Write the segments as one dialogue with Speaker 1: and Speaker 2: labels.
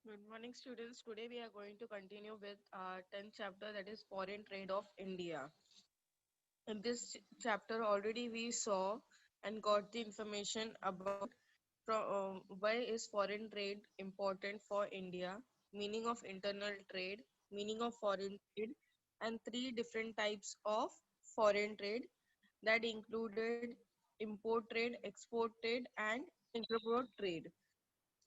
Speaker 1: Good morning, students. Today we are going to continue with our 10th chapter, that is foreign trade of India. In this chapter, already we saw and got the information about why is foreign trade important for India, meaning of internal trade, meaning of foreign trade, and three different types of foreign trade that included import trade, export trade, and intra trade.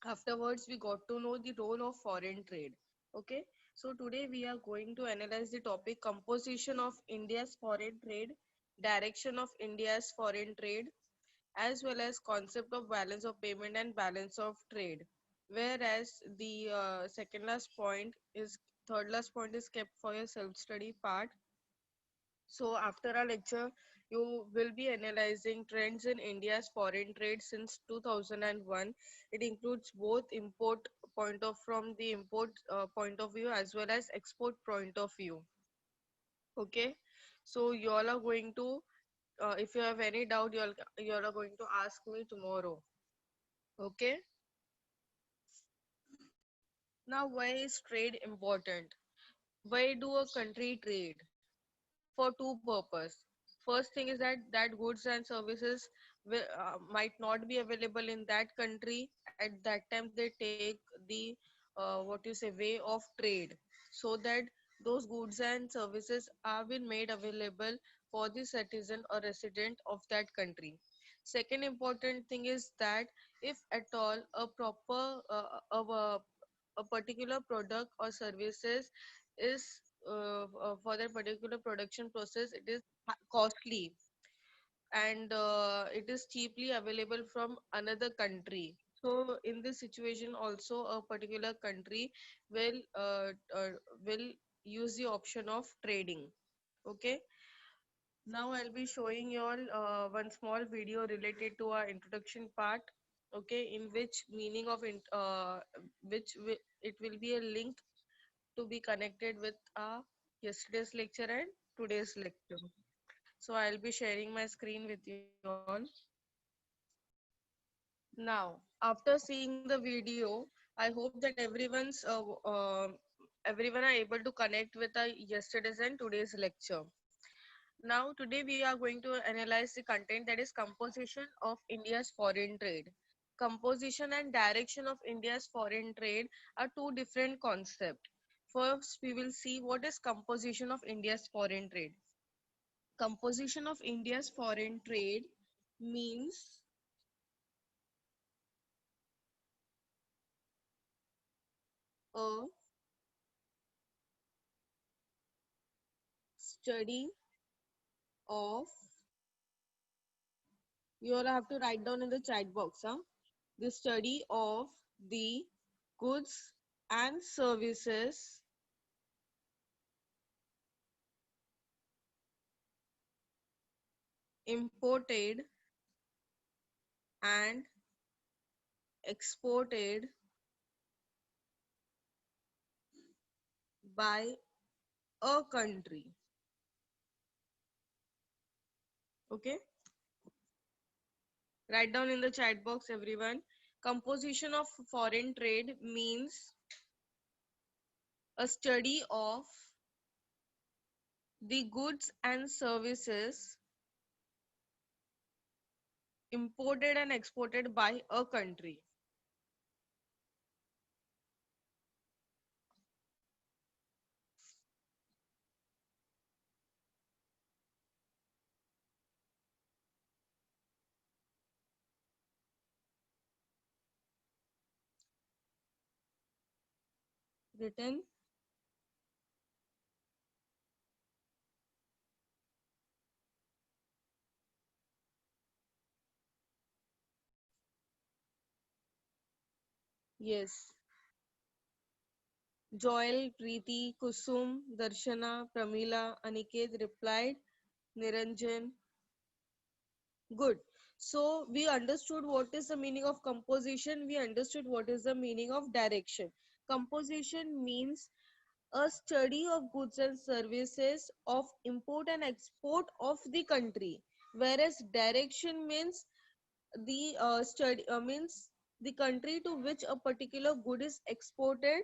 Speaker 1: Afterwards, we got to know the role of foreign trade. Okay, so today we are going to analyze the topic composition of India's foreign trade, direction of India's foreign trade, as well as concept of balance of payment and balance of trade. Whereas the second last point is third last point is kept for your self study part. So after our lecture, you will be analyzing trends in India's foreign trade since 2001. It includes both import point of from the import point of view as well as export point of view. Okay, so you all are going to, if you have any doubt, you all are going to ask me tomorrow. Okay. Now, why is trade important? Why do a country trade? For two purpose. First thing is that goods and services might not be available in that country at that time. They take the what you say way of trade, so that those goods and services are being made available for the citizen or resident of that country. Second important thing is that if at all a proper a particular product or services is for that particular production process, it is costly, and it is cheaply available from another country. So in this situation also a particular country will will use the option of trading. Okay, now I'll be showing you all one small video related to our introduction part. Okay, in which meaning of it will be a link to be connected with yesterday's lecture and today's lecture. So I'll be sharing my screen with you all. Now, after seeing the video, I hope that everyone are able to connect with yesterday's and today's lecture. Now, today we are going to analyze the content, that is composition of India's foreign trade. Composition and direction of India's foreign trade are two different concepts. First, we will see what is composition of India's foreign trade. Composition of India's foreign trade means a study of, you all have to write down in the chat box, huh? The study of the goods and services imported and exported by a country. Okay, write down in the chat box, everyone. Composition of foreign trade means a study of the goods and services imported and exported by a country. Written. Yes. Joel, Preeti, Kusum, Darshana, Pramila, Aniket replied. Niranjan. Good. So we understood what is the meaning of composition. We understood what is the meaning of direction. Composition means a study of goods and services of import and export of the country. Whereas direction means the study means the country to which a particular good is exported,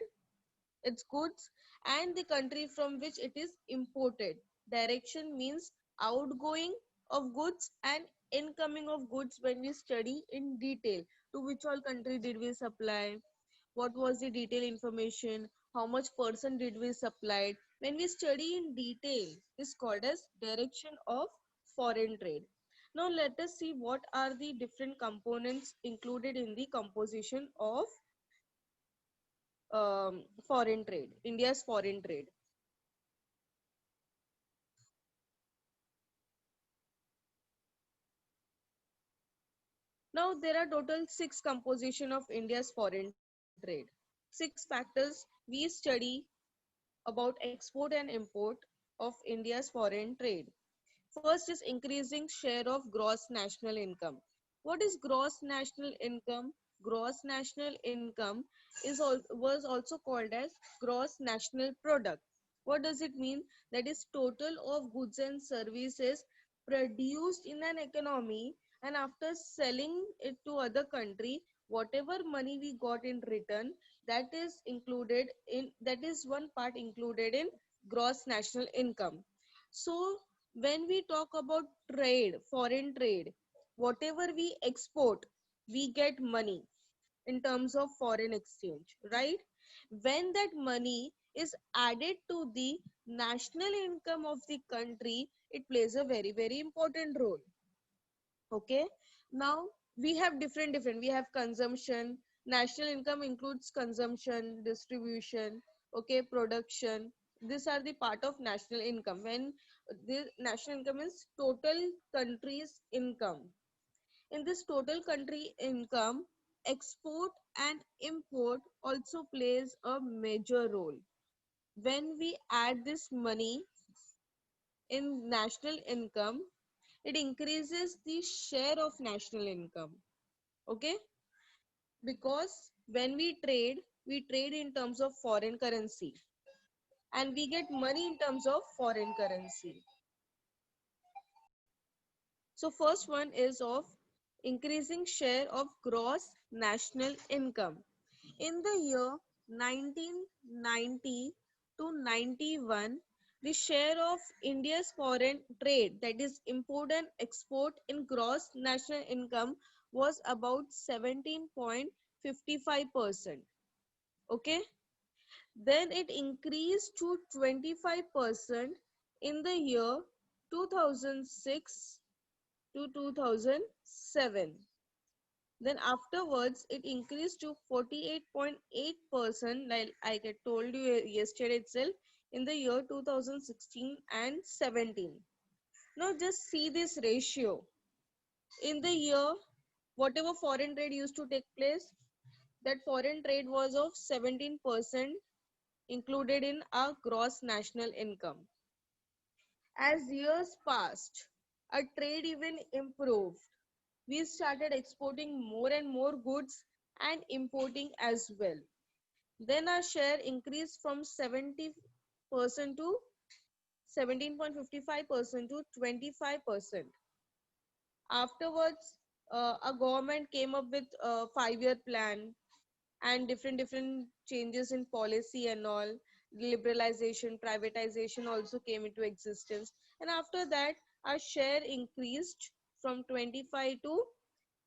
Speaker 1: its goods, and the country from which it is imported. Direction means outgoing of goods and incoming of goods when we study in detail. To which all country did we supply? What was the detailed information? How much percent did we supply? When we study in detail, is called as direction of foreign trade. Now let us see what are the different components included in the composition of foreign trade, India's foreign trade. Now there are total six composition of India's foreign trade. Six factors we study about export and import of India's foreign trade. First is increasing share of gross national income. What is gross national income? Gross national income was also called as gross national product. What does it mean? That is total of goods and services produced in an economy, and after selling it to other country, whatever money we got in return, that is one part included in gross national income. So when we talk about trade, foreign trade, whatever we export, we get money in terms of foreign exchange, right? When that money is added to the national income of the country, it plays a very, very important role. Okay. Now we have different, we have consumption. National income includes consumption, distribution, okay, production. These are the part of national income. When the national income is total country's income, in this total country income, export and import also plays a major role. When we add this money in national income, it increases the share of national income. Okay, because when we trade in terms of foreign currency, and we get money in terms of foreign currency. So first one is of increasing share of gross national income. In the year 1990 to 91, the share of India's foreign trade, that is import and export, in gross national income was about 17.55%. Okay, then it increased to 25% in the year 2006 to 2007. Then afterwards, it increased to 48.8%, like I told you yesterday itself, in the year 2016 and 17. Now just see this ratio. In the year, whatever foreign trade used to take place, that foreign trade was of 17% included in our gross national income. As years passed, our trade even improved. We started exporting more and more goods and importing as well. Then our share increased from 70% to 17.55% to 25%. Afterwards, a government came up with a 5-year plan and different changes in policy and all. Liberalization, privatization also came into existence, and after that our share increased from 25 to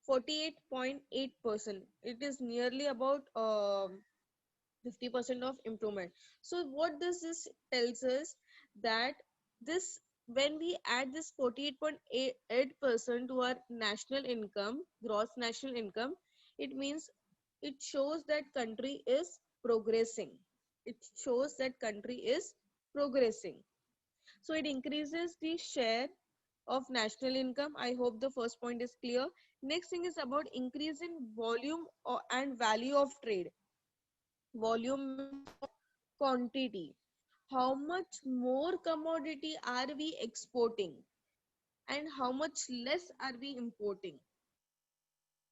Speaker 1: 48.8%. It is nearly about 50% of improvement. So what does this tells us? That this, when we add this 48.8% to our national income, gross national income, it means, it shows that country is progressing. It shows that country is progressing. So it increases the share of national income. I hope the first point is clear. Next thing is about increase in volume and value of trade. Volume means quantity. How much more commodity are we exporting and how much less are we importing?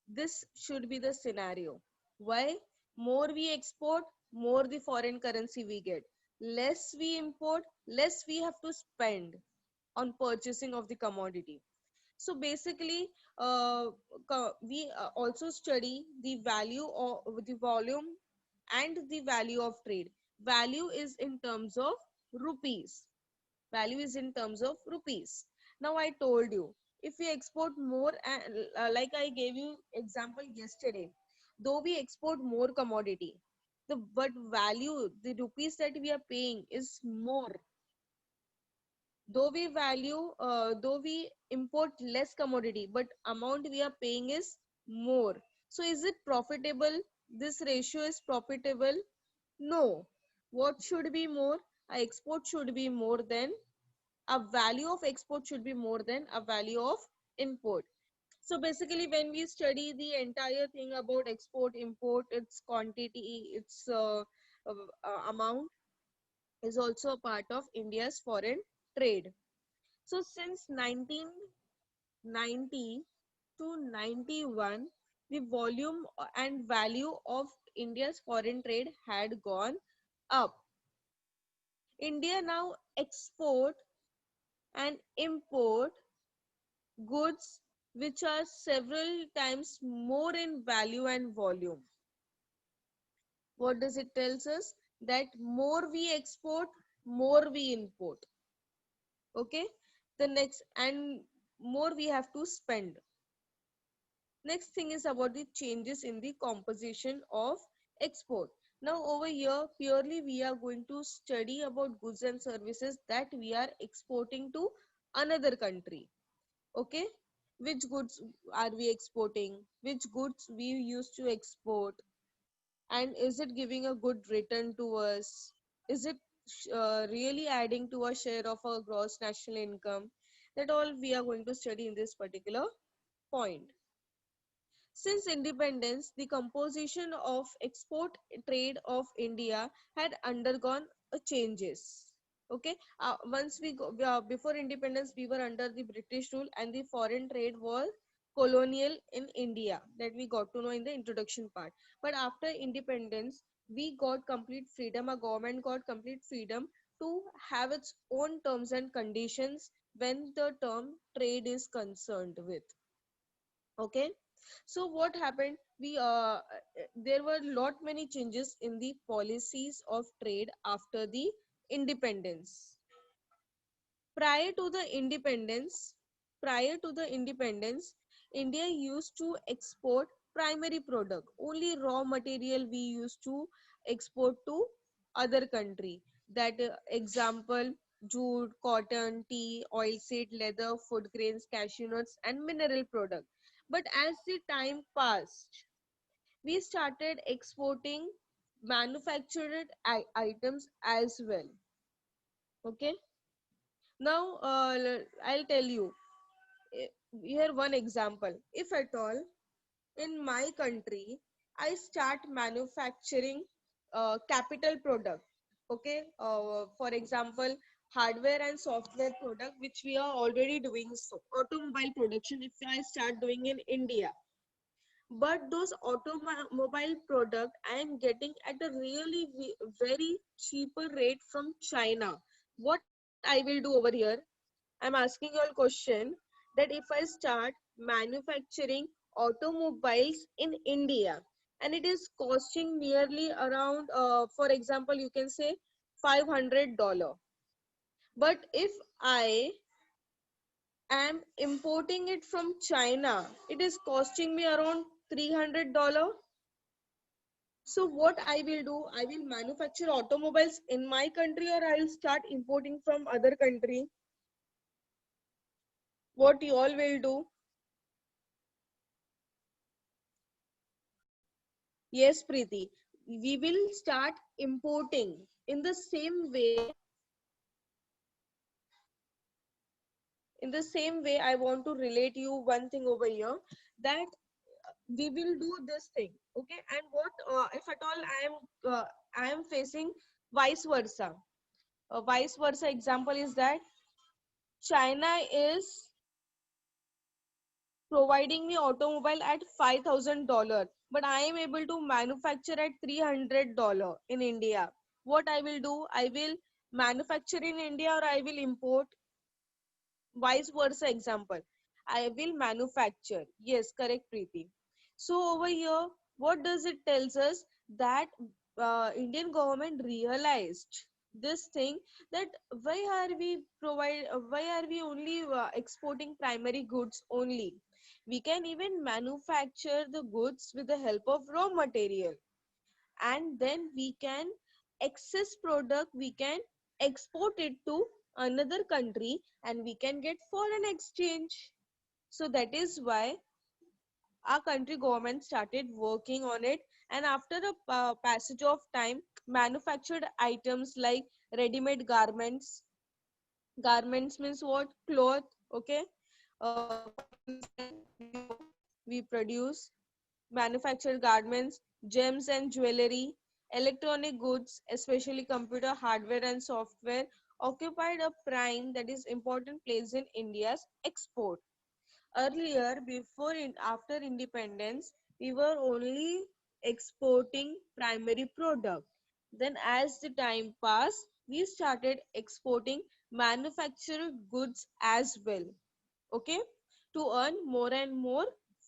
Speaker 1: This should be the scenario. Why? More we export, more the foreign currency we get. Less we import, less we have to spend on purchasing of the commodity. So basically, we also study the value of the volume and the value of trade. Value is in terms of rupees. Value is in terms of rupees. Now I told you, if we export more, like I gave you example yesterday, though we export more commodity, the but value, the rupees that we are paying is more. Though we import less commodity, but amount we are paying is more. So is it profitable? This ratio is profitable? No. What should be more? A export should be more than a value of export should be more than a value of import. So basically, when we study the entire thing about export, import, its quantity, its amount is also a part of India's foreign trade. So since 1990 to 91, the volume and value of India's foreign trade had gone up. India now export and import goods which are several times more in value and volume. What does it tells us? That more we export, more we import. Okay? The next, and more we have to spend. Next thing is about the changes in the composition of export. Now over here, purely we are going to study about goods and services that we are exporting to another country. Okay, which goods are we exporting, which goods we used to export, and is it giving a good return to us, is it really adding to a share of our gross national income. That all we are going to study in this particular point. Since independence, the composition of export trade of India had undergone changes. Okay, once we go before independence, we were under the British rule, and the foreign trade was colonial in India. That we got to know in the introduction part. But after independence, we got complete freedom. Our government got complete freedom to have its own terms and conditions when the term trade is concerned with. Okay, so what happened, we there were lot many changes in the policies of trade after the independence. Prior to the independence India used to export primary product, only raw material we used to export to other country. That example, jute, cotton, tea, oilseed, leather, food grains, cashew nuts, and mineral product. But as the time passed, we started exporting manufactured items as well. Okay, now I'll tell you eh, here one example. If at all in my country I start manufacturing capital product, okay, for example, hardware and software product which we are already doing, so automobile production if I start doing in India, but those automobile product I am getting at a really very cheaper rate from China. What I will do over here, I'm asking you a question, that if I start manufacturing automobiles in India and it is costing nearly around, for example, you can say $500. But if I am importing it from China, it is costing me around $300. So what I will do, I will manufacture automobiles in my country or I will start importing from other country. What you all will do? Yes, Preeti. We will start importing. In the same way, I want to relate you one thing over here, that we will do this thing. Okay, and what if at all I am facing vice versa. A vice versa example is that China is providing me automobile at $5,000, but I am able to manufacture at $300 in India. What I will do, I will manufacture in India or I will import. Vice versa example, I will manufacture. Yes, correct, Preeti. So over here, what does it tells us? That Indian government realized this thing, that why are we only exporting primary goods only? We can even manufacture the goods with the help of raw material, and then we can excess product, we can export it to another country, and we can get foreign exchange. So that is why our country government started working on it. And after a passage of time, manufactured items like ready-made garments. Garments means what? Cloth. Okay. Cotton sand, we produce manufactured garments, gems and jewelry, electronic goods, especially computer hardware and software, occupied a prime, that is important place in India's export. Earlier, before after independence, we were only exporting primary product. Then as the time passed, we started exporting manufactured goods as well. Okay, to earn more and more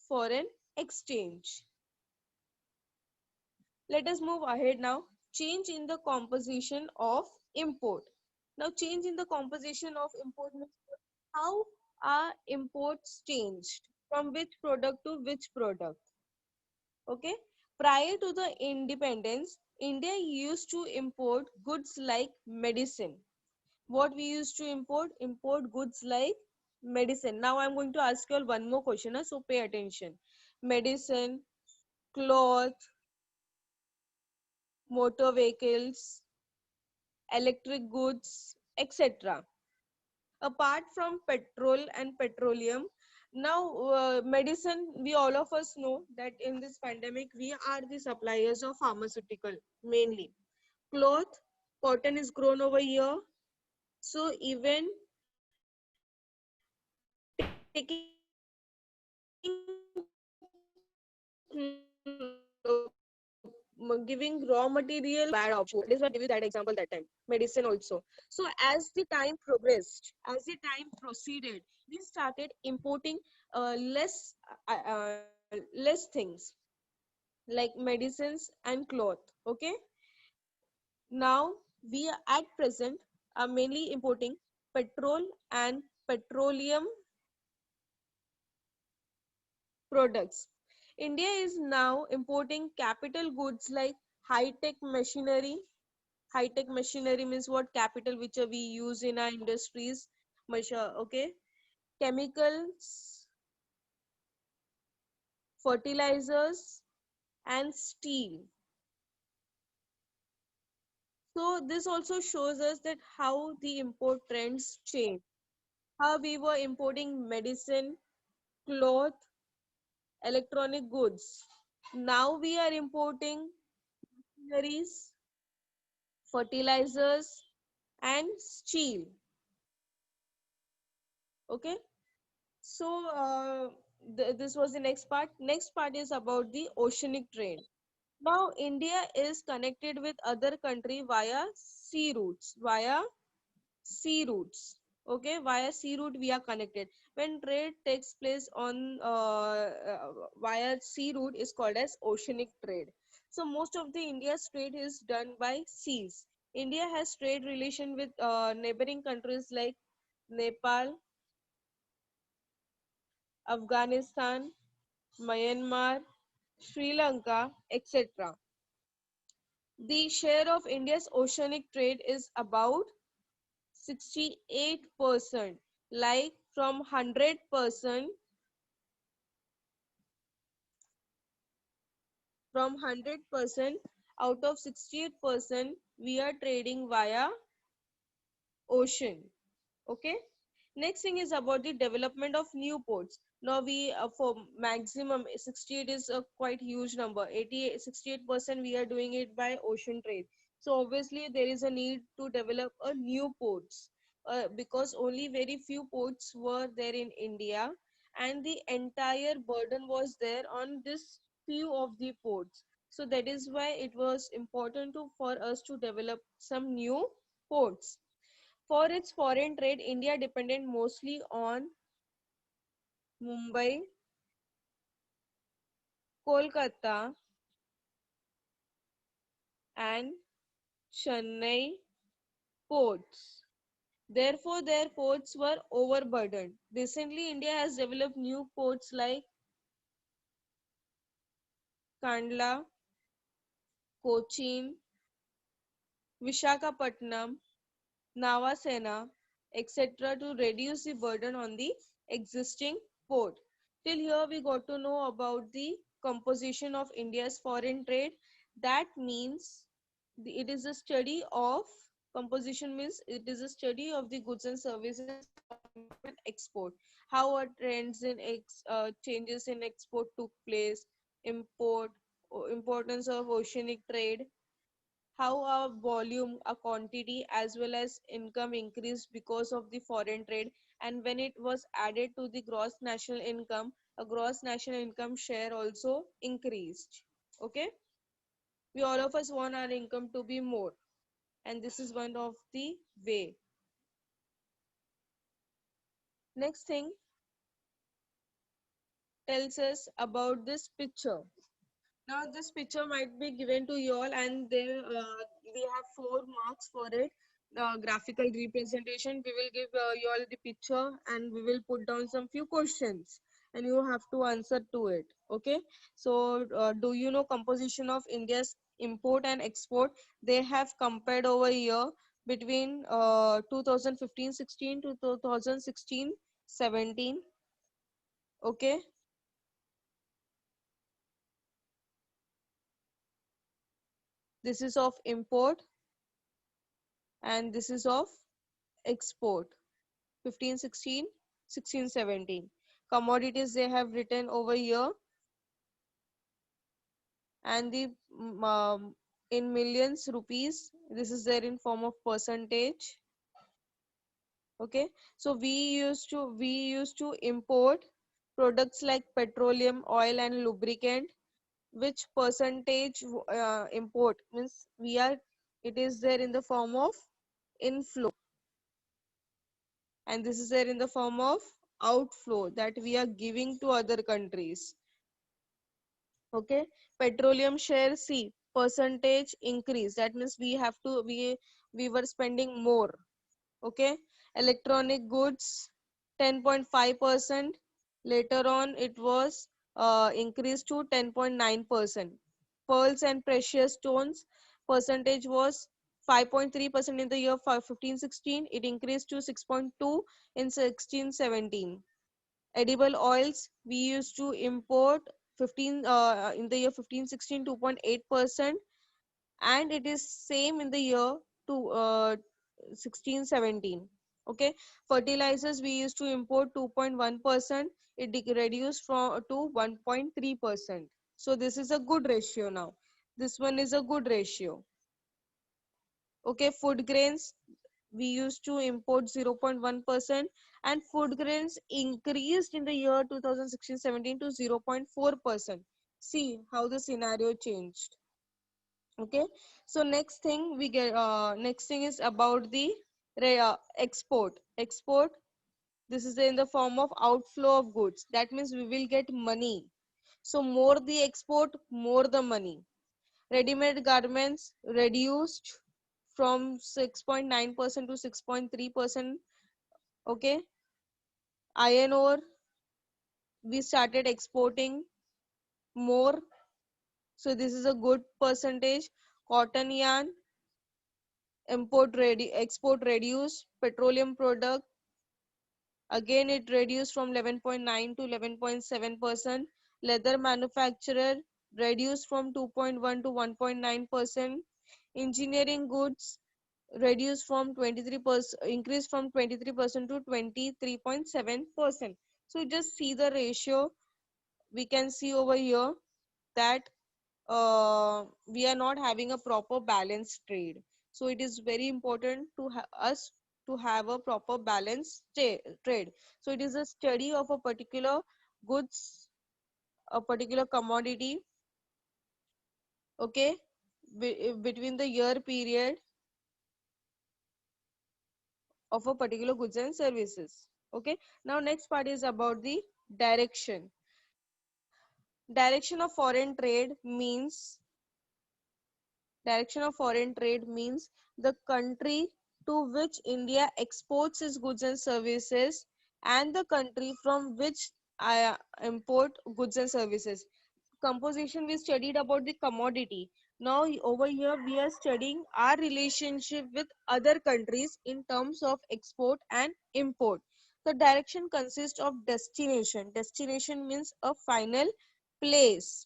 Speaker 1: foreign exchange. Let us move ahead now. Change in the composition of import. Now, change in the composition of import means how are imports changed from which product to which product. Okay. Prior to the independence, India used to import goods like medicine. What we used to import? Import goods like medicine. Now I'm going to ask you all one more question, so pay attention. Medicine, cloth, motor vehicles, electric goods, etc. Apart from petrol and petroleum, now medicine, we all of us know that in this pandemic we are the suppliers of pharmaceutical mainly. Cloth, cotton is grown over here. So even taking giving raw material bad option. That is what I give you that example that time. Medicine also. So as the time progressed, as the time proceeded, we started importing less things like medicines and cloth. Okay. Now we are at present are mainly importing petrol and petroleum products. India is now importing capital goods like high-tech machinery. High-tech machinery means what? Capital which we use in our industries. Okay. Chemicals, fertilizers, and steel. So this also shows us that how the import trends change. How we were importing medicine, cloth, electronic goods. Now we are importing machineries, fertilizers, and steel. Okay. So this was the next part. Next part is about the oceanic trade. Now India is connected with other country via sea routes. Via sea routes. Okay, via sea route we are connected. When trade takes place on via sea route is called as oceanic trade. So most of the India's trade is done by seas. India has trade relation with neighboring countries like Nepal, Afghanistan, Myanmar, Sri Lanka, etc. The share of India's oceanic trade is about 68%. Like from 100%, from 100% out of 68%, we are trading via ocean. Okay. Next thing is about the development of new ports. Now we for maximum 68 is a quite huge number. 88 68% we are doing it by ocean trade. So obviously there is a need to develop a new ports because only very few ports were there in India, and the entire burden was there on this few of the ports. So that is why it was important for us to develop some new ports. For its foreign trade, India depended mostly on Mumbai, Kolkata, and Chennai ports. Therefore, their ports were overburdened. Recently, India has developed new ports like Kandla, Cochin, Vishakhapatnam, Navasena, etc. to reduce the burden on the existing port. Till here, we got to know about the composition of India's foreign trade. That means it is a study of composition means it is a study of the goods and services and export. How are trends in changes in export took place, import, importance of oceanic trade, how our volume, a quantity as well as income increased because of the foreign trade, and when it was added to the gross national income, a gross national income share also increased. Okay, we all of us want our income to be more, and this is one of the way. Next thing tells us about this picture. Now this picture might be given to you all, and there we have 4 marks for it. Graphical representation. We will give you all the picture, and we will put down some few questions, and you have to answer to it. Okay. So, do you know composition of India's import and export? They have compared over here between 2015-16 to 2016-17. Okay. This is of import, and this is of export. 15, 16, 16, 17 commodities they have written over here, and the in millions rupees, this is there in form of percentage. Okay, so we used to import products like petroleum, oil and lubricant. Which percentage import means we are, it is there in the form of inflow, and this is there in the form of outflow that we are giving to other countries. Okay, petroleum share, C, percentage increase, that means we have to we were spending more. Okay, electronic goods 10.5%, later on it was increased to 10.9%. Pearls and precious stones, percentage was 5.3% in the year 15-16, it increased to 6.2 in 16-17. Edible oils, we used to import 15 in the year 15-16 2.8%, and it is same in the year to 16-17. Okay, fertilizers we used to import 2.1%, it reduced from to 1.3%. So this is a good ratio. Now this one is a good ratio. Okay, food grains we used to import 0.1%, and food grains increased in the year 2016-17 to 0.4%. See how the scenario changed. Okay, so next thing we get next thing is about the export. This is in the form of outflow of goods, that means we will get money. So more the export, more the money. Ready-made garments reduced from 6.9% to 6.3%. Okay, iron ore we started exporting more, so this is a good percentage. Cotton yarn export reduced. Petroleum product, again it reduced from 11.9 to 11.7%. Leather manufacturer reduced from 2.1 to 1.9%. Engineering goods reduced from 23%, increased from 23% to 23.7%. So just see the ratio. We can see over here that we are not having a proper balanced trade. So it is very important to us to have a proper balanced trade. So it is a study of a particular goods, a particular commodity. Okay, between the year period of a particular goods and services. Okay, now next part is about the Direction. Direction of foreign trade means Direction of foreign trade means the country to which India exports its goods and services and the country from which I import goods and services. Composition we studied about the commodity. Now over here we are studying our relationship with other countries in terms of export and import. The direction consists of destination. Destination means a final place.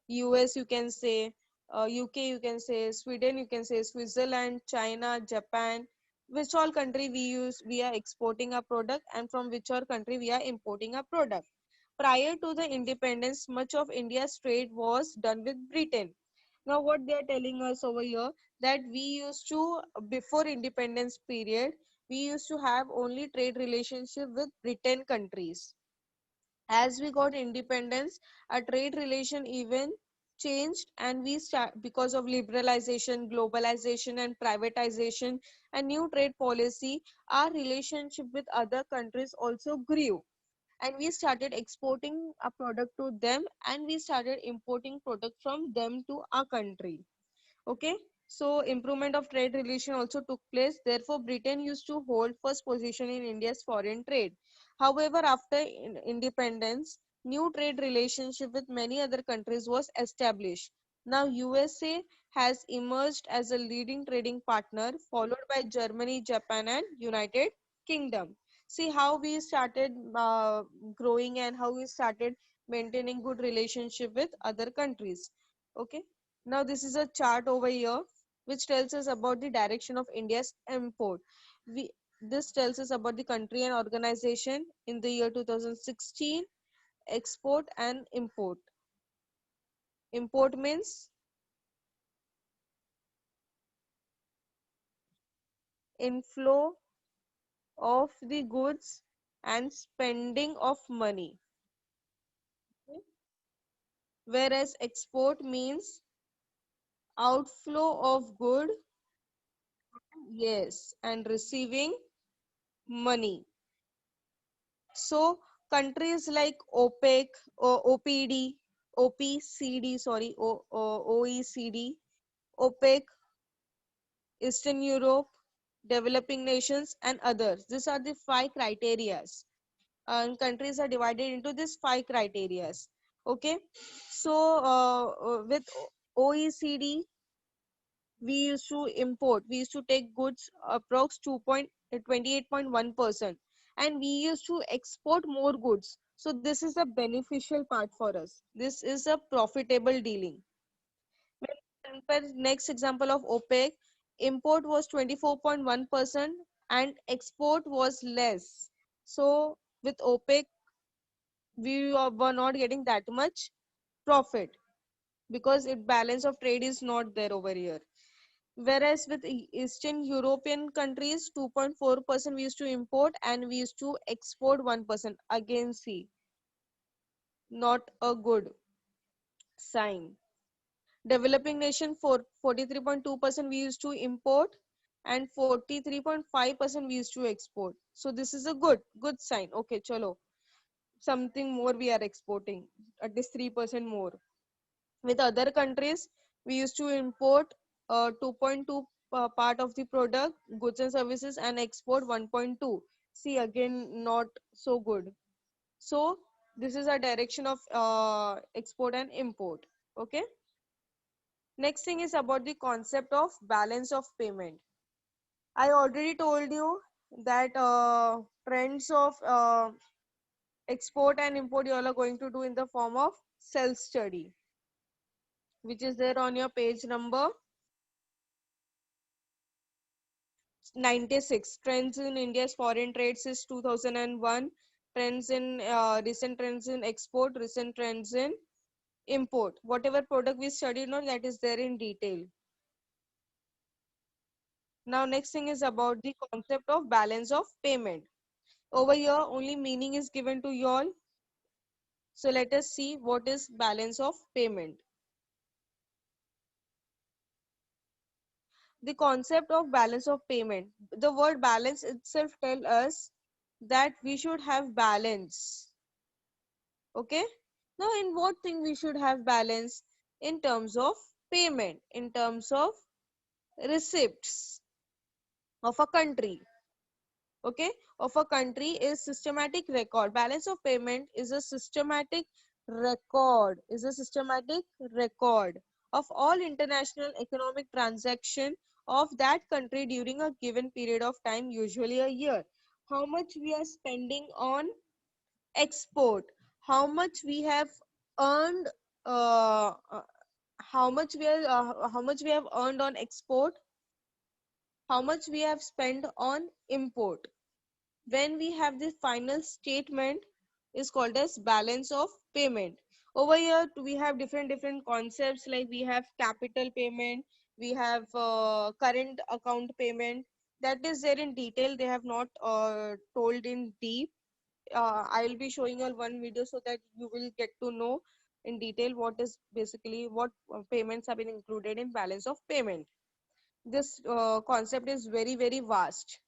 Speaker 1: US you can say, UK you can say, Sweden you can say, Switzerland, China, Japan, which all country we are exporting a product and from which all country we are importing a product. Prior to the independence, much of India's trade was done with Britain. Now what they are telling us over here, that we used to, before independence period, we used to have only trade relationship with Britain countries. As we got independence, our trade relation even changed, and we start, because of liberalization, globalization and privatization and new trade policy, our relationship with other countries also grew, and we started exporting a product to them and we started importing product from them to our country. Okay, so improvement of trade relation also took place. Therefore, Britain used to hold first position in India's foreign trade. However, after independence, new trade relationship with many other countries was established. Now USA has emerged as a leading trading partner, followed by Germany, Japan and United Kingdom. See how we started growing and how we started maintaining good relationship with other countries. Okay, now this is a chart over here which tells us about the direction of India's import. We This tells us about the country and organization in the year 2016. Export and import. Import means inflow of the goods and spending of money. Whereas export means outflow of good, yes, and receiving money. So countries like OPEC, OPD, OPCD, sorry, OECD, OPEC, Eastern Europe, developing nations, and others. These are the five criterias. And countries are divided into these five criterias. Okay, so with OECD, we used to take goods approx 2.28.1%, and we used to export more goods. So this is a beneficial part for us. This is a profitable dealing. When we compare next example of OPEC, import was 24.1% and export was less. So with OPEC, were not getting that much profit because it balance of trade is not there over here. Whereas with Eastern European countries, 2.4% we used to import and we used to export 1%. Again, see, not a good sign. Developing nation for 43.2% we used to import and 43.5% we used to export. So this is a good sign. Okay, chalo. Something more we are exporting, at least 3% more. With other countries, we used to import 2.2 part of the product, goods and services, and export 1.2. See, again, not so good. So this is a direction of export and import. Okay. Next thing is about the concept of balance of payment. I already told you that trends of export and import you all are going to do in the form of self study, which is there on your page number 96. Trends in India's foreign trades is 2001. Trends in recent trends in export, recent trends in import. Whatever product we studied on, that is there in detail. Now next thing is about the concept of balance of payment. Over here only meaning is given to you all. So let us see what is balance of payment. The concept of balance of payment. The word balance itself tell us that we should have balance. Okay. Now, in what thing we should have balance? In terms of payment, in terms of receipts of a country. Okay, of a country is systematic record. Balance of payment is a systematic record of all international economic transaction of that country during a given period of time, usually a year. How much we are spending on export, how much we have earned, uh, uh, how much we have earned on export, how much we have spent on import. When we have the final statement is called as balance of payment. Over here we have different concepts, like we have capital payment, we have current account payment. That is there in detail, they have not told in deep. I will be showing you one video so that you will get to know in detail what is basically what payments have been included in balance of payment. This concept is very vast.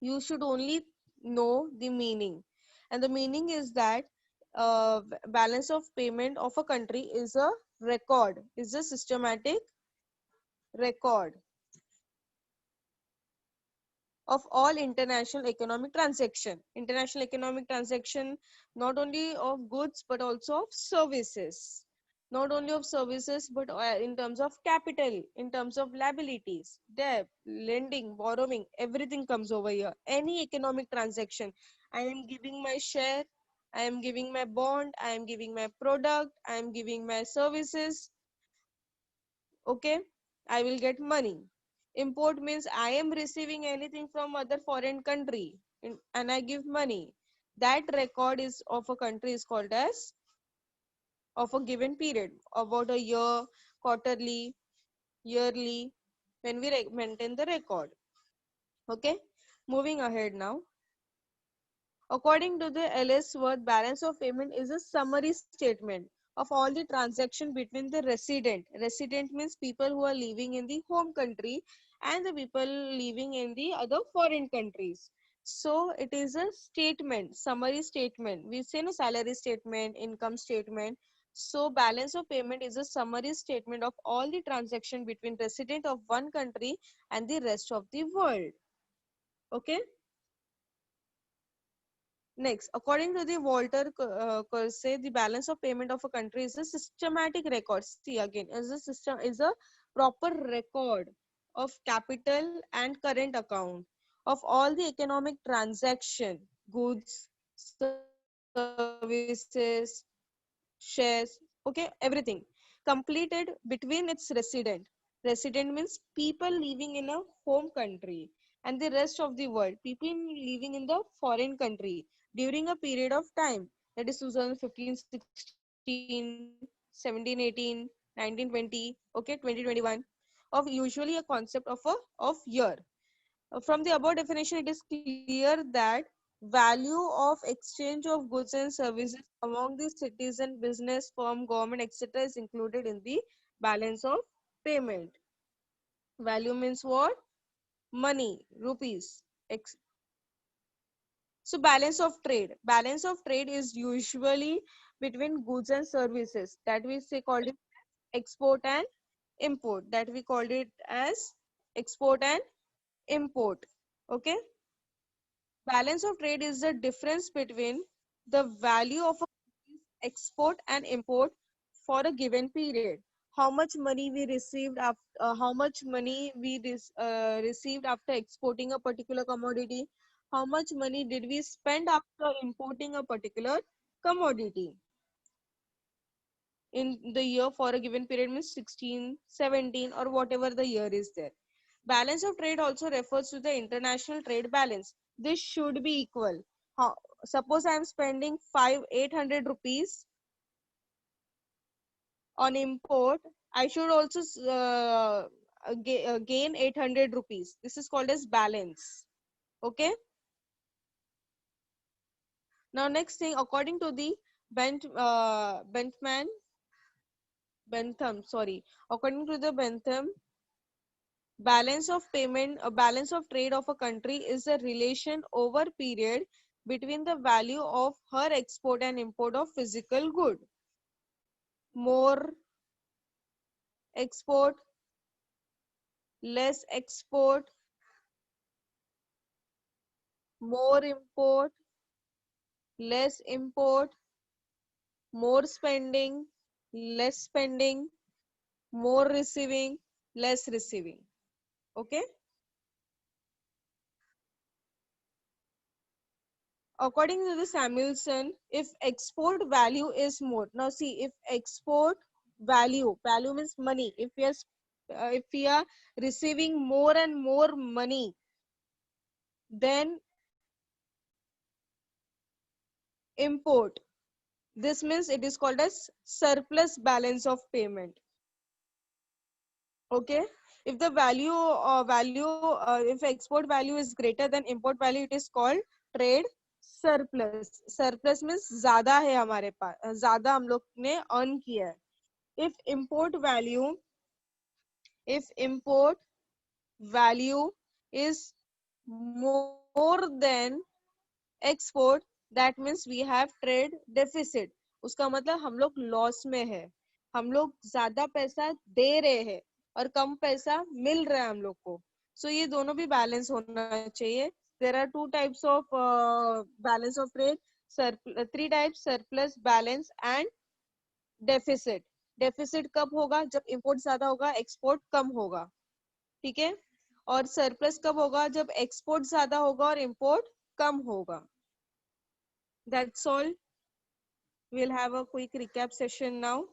Speaker 1: You should only know the meaning, and the meaning is that balance of payment of a country is a record, is a systematic record of all international economic transaction, not only of goods but also of services, not only of services but in terms of capital, in terms of liabilities, debt, lending, borrowing, everything comes over here. Any economic transaction, I am giving my share, I am giving my bond, I am giving my product, I am giving my services. Okay, I will get money. Import means I am receiving anything from other foreign country, and I give money. That record is of a country is called as of a given period, about a year, quarterly, yearly, when we maintain the record. Okay, moving ahead now. According to the LS Word, balance of payment is a summary statement of all the transaction between the resident. Resident means people who are living in the home country and the people living in the other foreign countries. So it is a statement, summary statement. We say no salary statement, income statement. So balance of payment is a summary statement of all the transaction between resident of one country and the rest of the world. Okay. Next, according to the Walter Kersey, the balance of payment of a country is a systematic record. See again, is a proper record of capital and current account of all the economic transaction, goods, services, shares, okay, everything completed between its resident. Resident means people living in a home country and the rest of the world, people living in the foreign country during a period of time, that is 2015, 16, 17, 18, 19, 20, okay, 2021, of usually a concept of year. From the above definition, it is clear that value of exchange of goods and services among the citizen, business, firm, government, etc. is included in the balance of payment. Value means what? Money, rupees. So balance of trade. Balance of trade is usually between goods and services, that we say called it export and import. That we called it as export and import. Okay. Balance of trade is the difference between the value of a export and import for a given period. How much money we received after, how much money we received after exporting a particular commodity, how much money did we spend after importing a particular commodity in the year for a given period, means 16, 17, or whatever the year is there. Balance of trade also refers to the international trade balance. This should be equal. How, suppose I am spending 800 rupees on import, I should also gain 800 rupees. This is called as balance. Okay. Now next thing, according to the Bentham, sorry, according to the Bentham, balance of payment, a balance of trade of a country is a relation over period between the value of her export and import of physical good. More export, less export, more import, less import, more spending, less spending, more receiving, less receiving. Okay. According to the Samuelson, if export value is more, now see, if export value means money, if we are receiving more and more money, then import. This means it is called as surplus balance of payment. Okay. If the if export value is greater than import value, it is called trade surplus. Surplus means ज्यादा है हमारे पास, ज्यादा हम लोग ने earn किया है. If import value is more than export, that means we have trade deficit. उसका मतलब हम लोग लॉस में है, हम लोग ज्यादा पैसा दे रहे हैं और कम पैसा मिल रहा है हम लोग को. सो ये दोनों भी बैलेंस होना चाहिए. There are two types of balance of trade, three types: surplus, balance and deficit. Deficit कब होगा? जब इंपोर्ट ज्यादा होगा, एक्सपोर्ट कम होगा. ठीक है. और सरप्लस कब होगा? जब एक्सपोर्ट ज्यादा होगा और इंपोर्ट कम होगा. That's all. We'll have a quick recap session now.